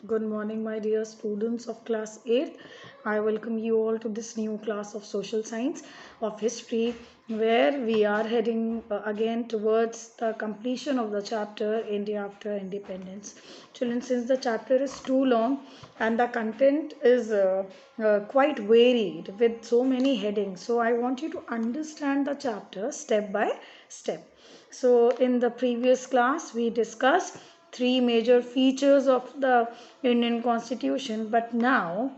Good morning, my dear students of class 8th. I welcome you all to this new class of social science of history, where we are heading again towards the completion of the chapter India after independence. Children, since the chapter is too long and the content is quite varied with so many headings, so I want you to understand the chapter step by step. So, in the previous class, we discussed three major features of the Indian Constitution, but now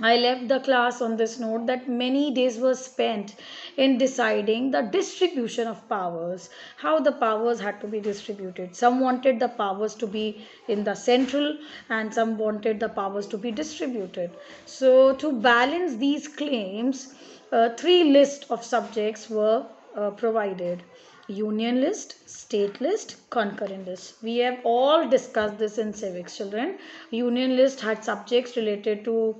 I left the class on this note that many days were spent in deciding the distribution of powers, how the powers had to be distributed. Some wanted the powers to be in the central, and some wanted the powers to be distributed. So, to balance these claims, three lists of subjects were provided: union list, state list, concurrent list. We have all discussed this in civics, children. Union list had subjects related to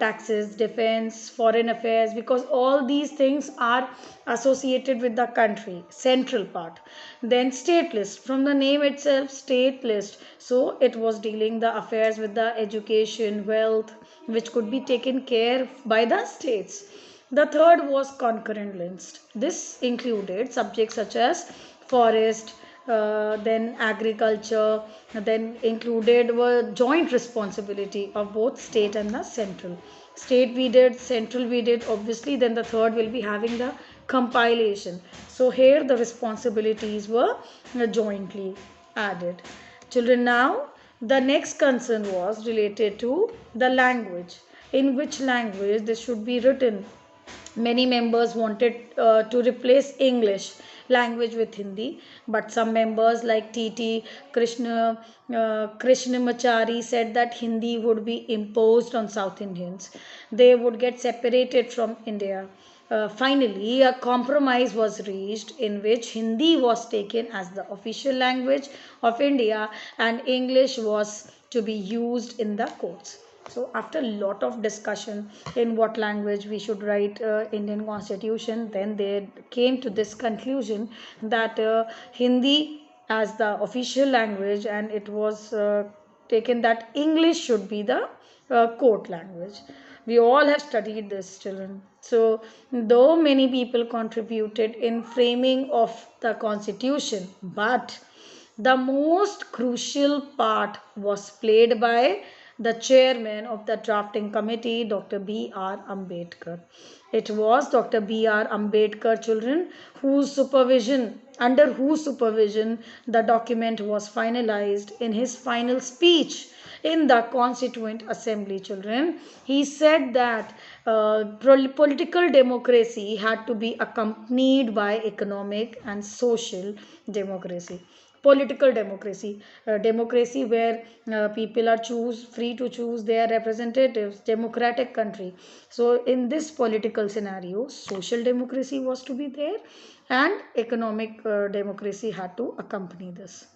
taxes, defense, foreign affairs, because all these things are associated with the country, central part. Then state list, from the name itself, state list, so it was dealing the affairs with the education, wealth, which could be taken care by the states. The third was concurrent list. This included subjects such as forest, then agriculture, then included were joint responsibility of both state and the central. State we did, central we did, obviously. Then the third will be having the compilation. So here the responsibilities were jointly added. Children, now the next concern was related to the language. In which language this should be written? Many members wanted to replace English language with Hindi, but some members like TT Krishnamachari said that Hindi would be imposed on South Indians. They would get separated from India. Finally, a compromise was reached in which Hindi was taken as the official language of India and English was to be used in the courts. So after a lot of discussion in what language we should write Indian Constitution, then they came to this conclusion that Hindi as the official language, and it was taken that English should be the court language. We all have studied this, children. So though many people contributed in framing of the constitution, but the most crucial part was played by the chairman of the drafting committee, Dr. B.R. Ambedkar. It was Dr. B.R. Ambedkar, children, under whose supervision the document was finalized. In his final speech in the Constituent Assembly, children, he said that political democracy had to be accompanied by economic and social democracy. Political democracy, democracy where people are free to choose their representatives, democratic country. So in this political scenario, social democracy was to be there, and economic democracy had to accompany this.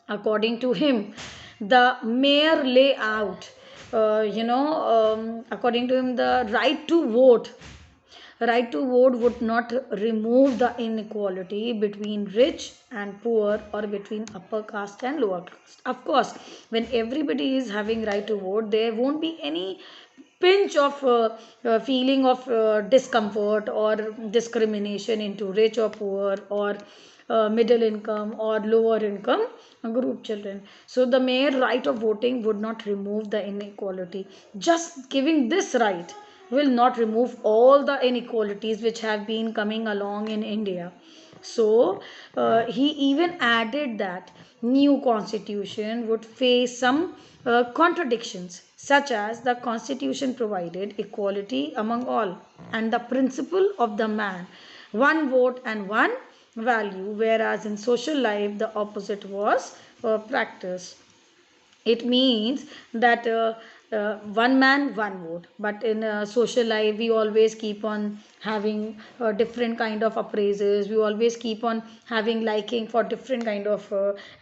According to him, the mere layout, according to him, the right to vote would not remove the inequality between rich and poor, or between upper caste and lower caste. Of course, when everybody is having right to vote, there won't be any pinch of feeling of discomfort or discrimination into rich or poor, or middle income or lower income group, children. So the mere right of voting would not remove the inequality. Just giving this right will not remove all the inequalities which have been coming along in India. So he even added that new constitution would face some contradictions, such as the constitution provided equality among all and the principle of the man, one vote and one value, whereas in social life the opposite was practiced. It means that one man one vote, but in social life we always keep on having different kind of appraisals. We always keep on having liking for different kind of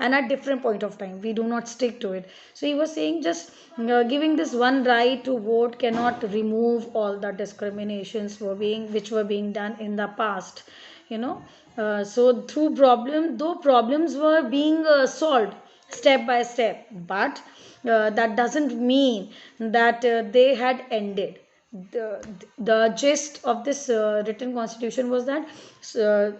and at different point of time we do not stick to it. So he was saying just giving this one right to vote cannot remove all the discriminations which were being done in the past, you know. So through though problems were being solved, step by step, but that doesn't mean that they had ended. The gist of this written constitution was that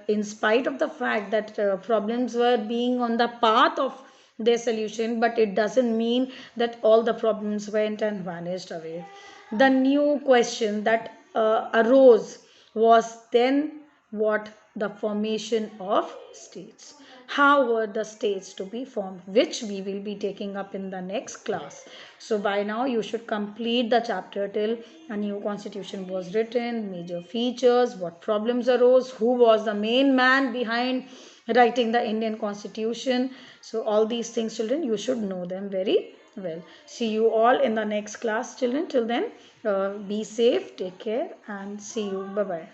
in spite of the fact that problems were being on the path of their solution, but it doesn't mean that all the problems went and vanished away. The new question that arose was then what the formation of states. How were the states to be formed, which we will be taking up in the next class. So by now you should complete the chapter till a new constitution was written, major features, what problems arose, who was the main man behind writing the Indian constitution. So all these things, children, you should know them very well. See you all in the next class, children. Till then, be safe, take care, and see you. Bye bye.